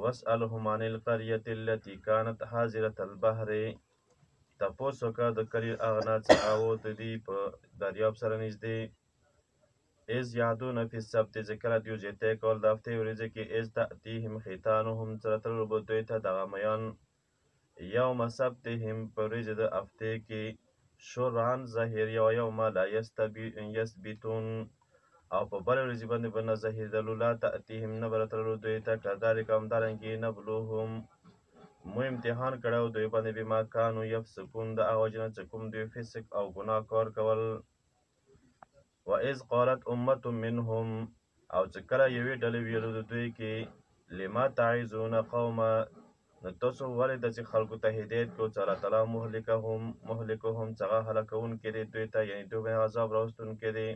واسألهم عن القرية التي كانت حاضرة البحر. تپوس وکړه د کلي هغه نه چې هغه و د دوی په دریاب سره نږدې. اذ یعدون فی السبت چې کله دوی جیتی کول د هفتې ورځې کې اذ تأتیهم ختانهم چې راتللو به دوی ته دغه میان یوم سبتهم په ورځې د هفتې کې شرعا ظاهري او یوم لا یثبتون او په بله ورځې باندې به نه ظاهرېدلو لا تأتیهم نه به راتللو دوی ته کذلک همدارنګې نبلوهم مو امتحان کړی و دوی باندې بما کانو یفسقون د هغه وجې نه چې کوم دوی فسق او ګناه کار کول. وإذ قالت امة منهم او چې کله یوې ډلې ویلو د دوی کې لما تعظون قومه نو تاسو ولې داسې خلکو ته هدایت کړو چې الله تعالی مهلکهم چې هغه هلاکوونکی دی دوی ته یعنې دوی باندې عذاب راوستونکی دی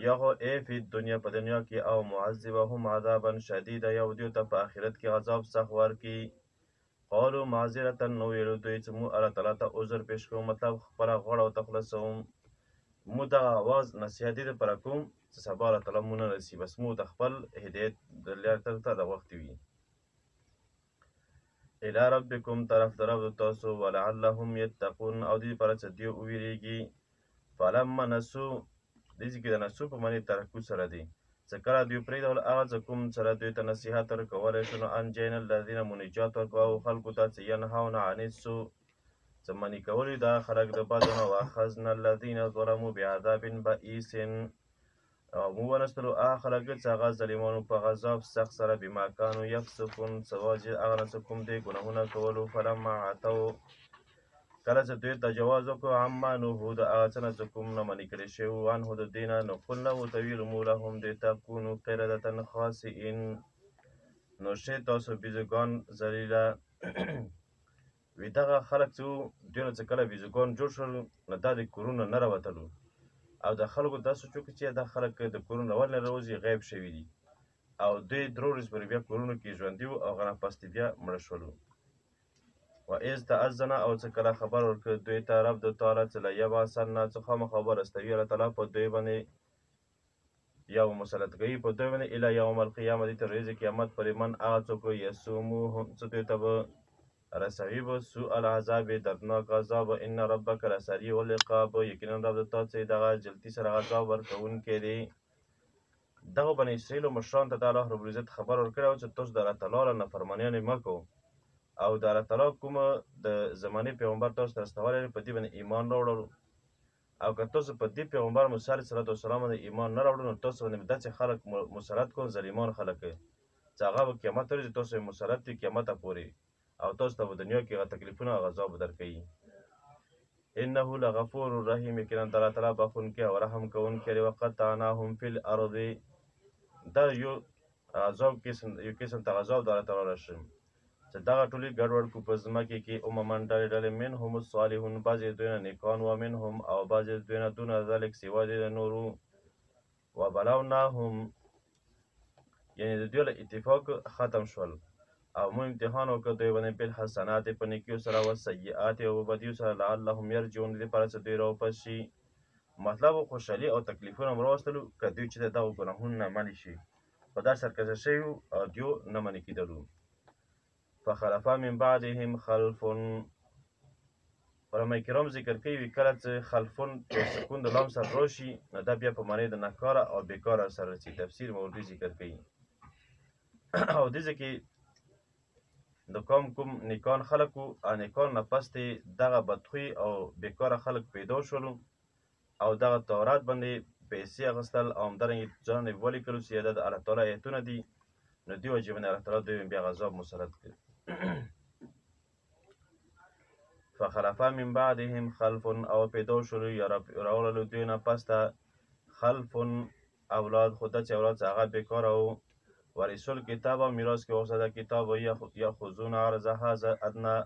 یا خو ای فی دنیا په دنیا کې او معذبهم عذابا شدیدا یا دوی ته په آخرت کې عذاب سخت ورکړي. قالوا معذرة نو ویلو دوی چې مو الله تعالی ته عذر پیش کوو مطلب خپله غوړه ورته خلاصوم مو دغه اواز نصیحت دې دپاره کوم چې سبا الله تعالی مو نه رسي بس مو د خپل هدایت د لارې ته د وخت وي. الی ربکم طرف د رب تاسو ولعلهم یتقون او دې لپاره چې دوی وویرېږي. فلما نسو دې کې د نسو په معنې ترکو سره دی چې کله دوی پرېږدول هغه څه کوم سره دوی ته نصیحت ورکولی شو نو انجینا الذین مو نجات ورکوو خلکو ته چې ینهون عن السوء چې منې کولي دا خلک د بدو نه واخذنا الذین ظلموا بعذاب بئیس او مو ونستلو هغه خلک چې هغه ظالمانو په عذاب سخت سره بما کانو یفسقون څه وجې هغه نه څه کوم دی ګناهونه کولو فلما عتو کله چې دوی تجاوز وکړو عما نهو د هغه څه نه چې کوم نه منې کړی شوي وو عنهو د دوی نه نو قلنا ورته ویلو مو لهم دوی ته کونو قردة خاسئین نو شئ تاسو بیزوګان ذلیله وي دغه خلک چې وو دوی نه چې کله بیزوګان جوړ شول نو دا د کورونو نه راوتلو او د خلکو دا سوچ وکړي چې دا خلک د کورونو ولې نه راوځي غیب شوي دي او دوی 3 ورځې پورې بیا کورونو کې ژوندي وو او هغه پاستې بیا مړه شولو. وإذ تأذن او چې کله خبر ورکړ دوی ته رب د تعالی چې لیبعثن چې خامخا به راستوي الله تعالی په دوی باندې یا مسلط کوي په دوی باندې الی یوم القیامه دې تر ورځې قیامت پورې من هغه څوک یسوموهم چې دوی ته به رسوي به سوء العذاب دردناک عذاب ان ربک لسریع العقاب یقینا رب د تا چې دغه جلدي سره عذاب ورکوونکی دی. دغه بني اسرائیلو مشرانو ته د الله رب العزت خبر ورکړی و چې تاسو د الله تعالی نافرمانیانې مه کوو او د الله تعالی کومه د زمانې پیغمبر تاسو ته رسولی دی په دې باندې ایمان راوړلو او که تاسو په دې پیغمبر موسی علیه صلات وسلام باندې ایمان نه راوړو نو تاسو باندې داسې خلک مسلط کړو ظالمان خلک چې هغه به قیامت ورځې تاسو یې مسلط دي قیامته پورې او تاسو ته په دنیا کې هغه تکلیفونه او عذاب درکوي. انه لغفور رحیم یقینا د الله تعالی بخښونکی او رحم کوونکی دی. وقطعناهم فی الارض دا یو قسم ته عذاب د الله تعالی راشي چې دغه ټولې ګډوډ کو په ځمکې کې عموما ډلې منهم الصالحون بعضې دوی نه نیکان و منهم او بعضې دوی نه دون ذلک سوا د نورو وبلوناهم یعنې د دوی له اتفاق ختم شول او مو امتحان وکړ دوی باندې بالحسنات په نیکیو سره والسیئات او بدیو سره لعلهم یرجعون دې لپاره چې دوی راواپس شي مطلب خوشحالي او تکلیفونه مو راوستلو که دوی چې د دغو ګناهونو نه منې شي خو دا سرکشه شوي وو او دوی نه منې کېدلو. فخلف من بعدهم خلف علماء کرام ذکر کوي کله چې خلفون په سکون د لام سره راشي نو دا بیا په معنی د ناکاره او بیکاره سره رسي. تفسیر مولوي ذکر کوي او دې کې د کوم نیکان خلک وو او نیکان نه پسې دغه بدخوی او بیکاره خلک پیدا شولو او دغه تورات باندې پیسې اخیستل او همدارنګې ځان یې ولیکلو چې دا د الله تعالی ایتونه دي نو دې وجې باندې الله تعالی دوی بیا عذاب مسلط کړي. فخلف من بعدهم خلف او پیدا شولو یا راوړلو دوی نه پسته خلف اولاد خو داسې اولاد چې هغه بیکاره وو ورثول کتاب او میراث کې واخیسته کتاب یاخذون عرض هذا ادنی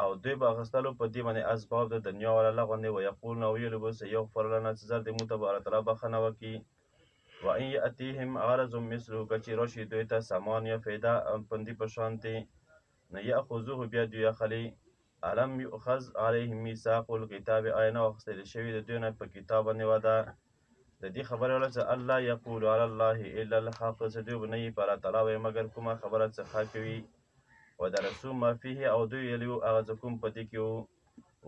او دوی به اخیستلو په دې باندې اسباب د دنیا والا لغوندې ویقولون او ویلو به سیغفر لنا چې زر دې موږ ته به الله تعالی بخښنه وکړي. وان یأتیهم عرض مثله که چې راشي دوی ته سامان یا فایده پندي په شانتې نو یأخذوه بیا دوی اخلي. الم یؤخذ علیهم میثاق الکتاب آیا نه واخیستل شوي د دوی نه په کتاب باندې وعده د دې خبرې ولا چې الله یقول علی الله الا الحق، چې دوی به نه وي په الله تعالی وایي مګر کومه خبره چې حق وي. ودرسو ما فیه، او دوی ویلي وو هغه چې کوم په دې کې وو.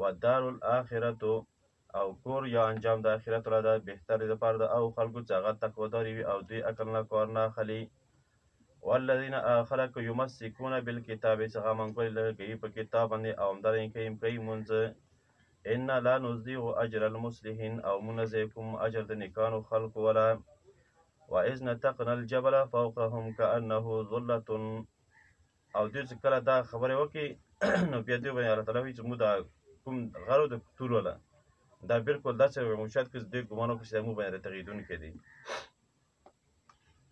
ودار الاخرة، او کور یا انجام د آخرت را ده بهتر دپاره ده او خلکو چې هغه تقواداري وي او دوی عقل نه کار نه اخلي. والذین خلق یمسکون بالکتاب، چې هغه منګولې لرې کوي په کتاب باندې او همدارنګه کوي مونځ. ان لا نضيع اجر المصلحین، او مونږ نه ضایع کوم اجر د نیکانو خلکو ولا. واذ نتقنا الجبل فوقهم كأنه ظلة، او دوی چې کله دا خبرې وکړي نو بیا دوی باندې الله تعالی وایي چې موږ دا کوم غرو د تور ولا دا بالکل داسې مشهد کې دوی ګمان وکړي چې موږ باندې تغییدونکی دی.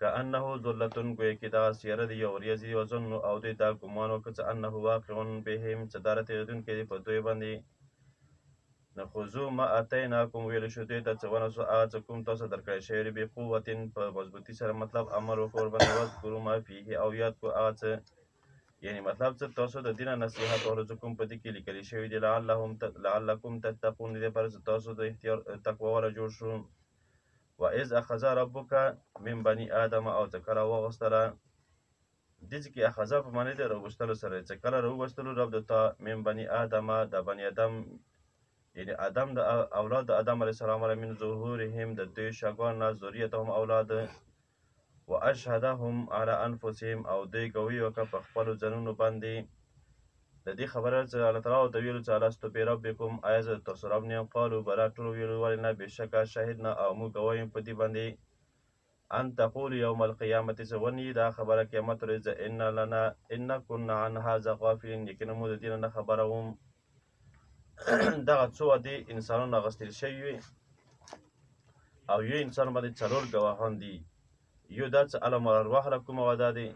كأنه ظلة، گویا کې دا سیاره دی یو وریځ دی. وظنوا، او دوی دا ګمان وکړ چې انه واقع بهم، چې دا راتېدونکی دی په دوی باندې. نخذو ما اتیناکم، ویل شو دوی ته چې ونسو هغه چې کوم تاسو درکړی شوی دی بقوت، په مضبوطي سره، مطلب عمل وکړو ورباندې. واذکروا ما فیه، او یاد کړو هغه څه، یعنی مطلب چې تاسو د دین نصیحت او چې کوم په دې کې لیکل شوی دی لعلکم تتقون، دې لپاره چې تاسو د اختیار تقوا والا جوړ شو. واذ اخذ ربک من بني آدم، او چې کله واغوستله، دې کې اخذ په معنی د راوستلو سره، چې کله راوستلو رب د تا من بني آدم، د بني آدم یعنی آدم د اولاد د آدم علیه السلام من ظهورهم، د دوی شاګان نه ذریتهم اولاد. واشهدهم على انفسهم، او دوی ګوی وکړه په خپلو ځانونو باندې. د دې خبره چې الله تعالی ورته ویلو چې الستو بربکم، ایا زه تاسو رب نه یم؟ قالو بلا، ټولو ویلو ولې نه، بېشکه شهدنا، او موږ ګواه یم په دې باندې. ان تقولو یوم القیامت، چې ونی دا خبره قیامت ورځ، ان کنا عن هذا غافلین، یقینا موږ د دې نه خبره وم. دغه څو عادي انسانان اغوستل شوي وي او یو انسان باندې څلور ګواهان دي. یو دا چې علم الارواح له کومه وعده دی،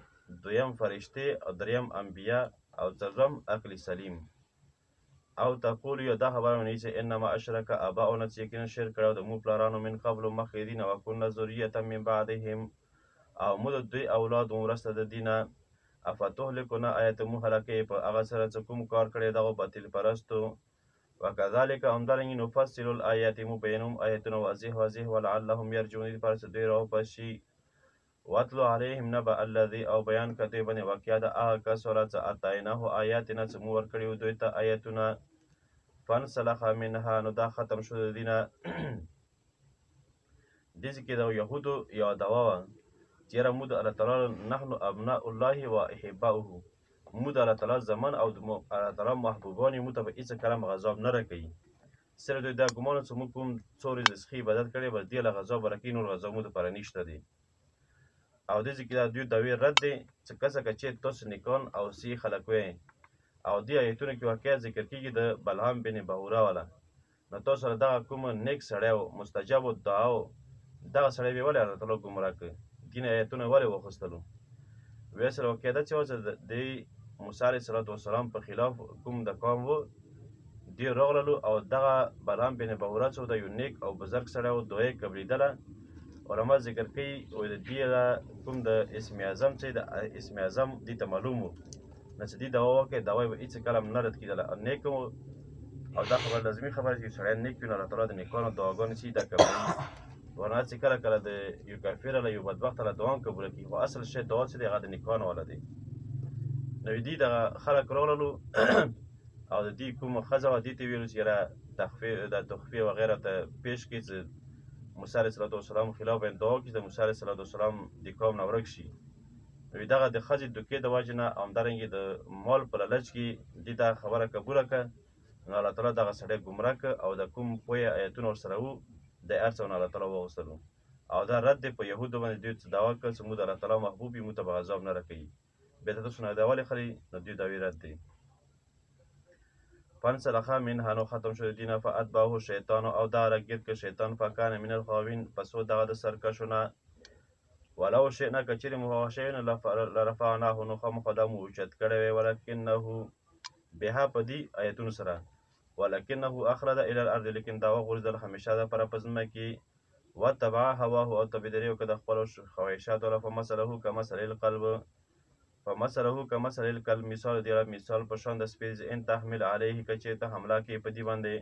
دویم فرشتې، او دریم انبیا، او څلورم عقل سلیم. او تقول، یو دا خبره مني چې انما اشرک اباؤنا، چې یقینا شرک کړی د مو پلارانو من قبل مخکې دي نه، وکنا ذریة من بعدهم، او مو د دوی اولاد مو وروسته د دي نه. افتهلکنا، آیا ته مو هلاکوې په هغه سره چې کوم کار کړی دغو باطل پرستو. وکذلک، همدارنګې نفصل الآیات، مو بیانوم آیتونه واضح واضح، ولعلهم یرجعون، دې لپاره چې دوی راوپاشي. واتلو علیهم نبأ الذی، او بیان کړه دوی باندې واقعه د هغه کس ولره چې آتیناه آیاتنا، چې مو ورکړي وو دوی ته آیتونه. فانسلخ منها، نو دا ختم شو د دې نه. داسې کې د یهودو یوه دعوا وه چې یاره موږ د الله تعالی نحن ابناء الله و احباؤه، موږ د الله تعالی زمان او د الله تعالی محبوبان یو، موږ ته به هېڅ کلم غذاب نه راکوي. صرف دوی دا ګمان چې موږ کوم څو ورځې څخه عبادت کړی بس دې له غذاب به راکوي، نور غذاب موږ دپاره نشته دی. او داسې کې دا دوی دعوې رد دی چې کسه که چېرې تاسو نیکان او صحیح خلک وی. او دې ایتونو کې واقعیت ذکر کېږي د بلعام بن بعوره والا. نو تاسو سره دغه کوم نیک سړی و، مستجاب الدعا و، دغه سړی به ولې الله تعالی ګمراه کړ؟ دین ایتونه ولې واخیستلو؟ ویې سره واقعه دا چې وه چې د موسی علیه السلام په خلاف کوم د قوم و، دوی راغللو او دغه بلعام بن بعوره چې د یو نیک او بزرګ سړی و، دعا یې قبلېدله. علما ذکر کوي وایي د دې کوم د اسم اعظم چې د اسم اعظم دې ته معلوم و، نو چې دې دعا وکړې دعا یې به هېڅ کله نه رد کېدله. نیک و، او دا خبره لازمي خبره چې سړی نیک وي نو الله تعالی د نیکانو دعاګانې چې دا قبلوي. ورنه چې کله کله د یو کافر له یو بدبخته له دعا هم قبوله کېږي، خو اصل شی دعا چې دی هغه د نیکانو والا دی. نو دې دغه خلک راغللو او د دې کومه ښځه وه، دې ته ویلو چې یاره تحفې وغیره ته پیش کړي چې موسی علیه السلام خلاف باندې دعا وکړي چې د موسی علیه السلام د قوم نه ورک شي. نو دغه د ښځې دوکې د وجې نه او همدارنګې د مال په لالچ کې دې دا خبره قبوله کړه. نو الله تعالی دغه سړی ګمراه کړه او د کوم پویه ایتونه ورسره وو د هر څه نه الله تعالی واغوستلو. او دا رد دی په یهودو باندې دوی څه دعوا کړه چې موږ د الله تعالی محبوب یو، موږ ته به عذاب نه راکوي. بیا ته تاسو نه دا ولې خلي؟ نو دوی دعوې رد دی. فانسلخ منها، نو ختم شو د دې نه. فاتبعه شیطان، او دا راګیر کړه شیطان. فکان من الغاوین، پس و دغه د سرکشو نه. ولو شئنا، که چېرې مو هغه شوی نو لرفعناه، نو خامخا دا مو اوچت کړی وی. ولکنه بها، په دې ایتونو سره، ولکنه اخلد الى الارض، لیکن دا وغورځېدل همیشه دپاره په ځمکې. وتبع هواه، او تابعداري وکړه د خپلو خواهشاتو له. فمثله کمثل القلب، مثال دی مثال په شان د سپي، ان تحمل علیه، که چېرې ته حمله کوې په دې باندې،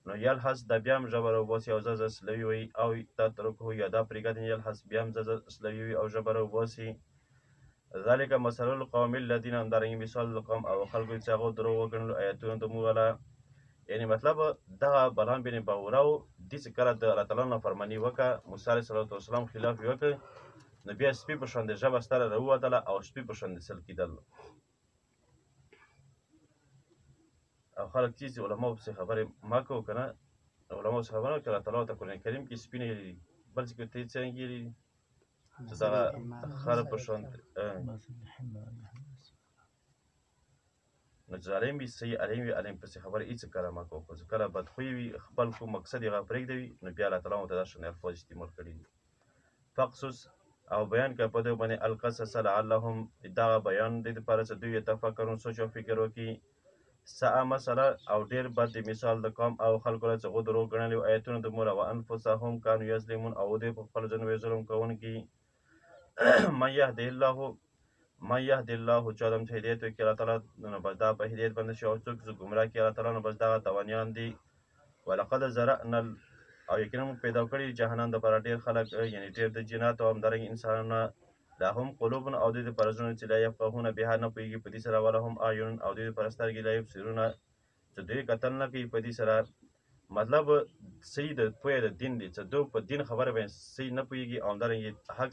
نو یلحظ دا بیا هم ژبه راوباسي او زه سلوي وي او تترکه یا دا پرېږدي یلحظ بیا هم زه سلوي وي او ژبه راوباسي ذلک مثل القوم الذین همدارنګې مثال د قوم او خلکو چې هغو دروغ وګڼلو ایتونو د موږ والا یعنی مطلب دغه بلان بن باوره و دې چې کله د الله تعالی نافرماني وکړه موسی علیه صلات وسلام خلاف یې وکړ نو بیا سپي په شان د ژبه ستره راووتله او سپي په شان د سل کېدل او خلک چې علماو پسې خبرې ما کوو که نه علماو څخه خبره وکړه چې الله تعالی ورته قرآن کریم کې سپي نه ویلي بل ځای کې ورته څرنګه ویلي چې دغه خر په شان نو ظالم وي صحیح علیم وي علیم پسې خبرې هېڅ کله مه کوو خو چې کله بدخوی وي خپل کوم مقصد یې هغه پرېږدوي نو بیا الله تعالی ورته دا شان الفاظ استعمال کړي دي فقصص او بیان کړه په دوی باندې القصص لعلهم دغه بیان دې دپاره چې دوی یتفکرون سوچ او فکر وکړي ساء مثلا او ډېر بد د مثال د قوم او خلکو له چې هغو دروغ ګڼلي وو ایتونو د موره و انفسهم کانو یظلمون او دوی په خپلو ځانو ظلم کوونکي من یهد الله چا دم چې هدایت وکړي الله تعالی نو بس دا په هدایت باندې شي او څوک چې ګمراه کړي الله تعالی نو بس دغه تاوانیان دي ولقد زرعنا او یقینا موږ پیدا کړي جهنم دپاره ډېر خلک یعنې ډېر د جنات او همدارنګې انسانانو لهم قلوبونه او دوی دپاره زړونه چې لا یفقهونه بها نه پوهېږي په دې سره ولهم اعین او دوی دپاره سترګې لا یبصرونه چې دوی کتل نه کوي په دې سره مطلب صحیح د پوهې د دین دی چې دوی په دین خبره باندې صحیح نه پوهېږي او همدارنګې حق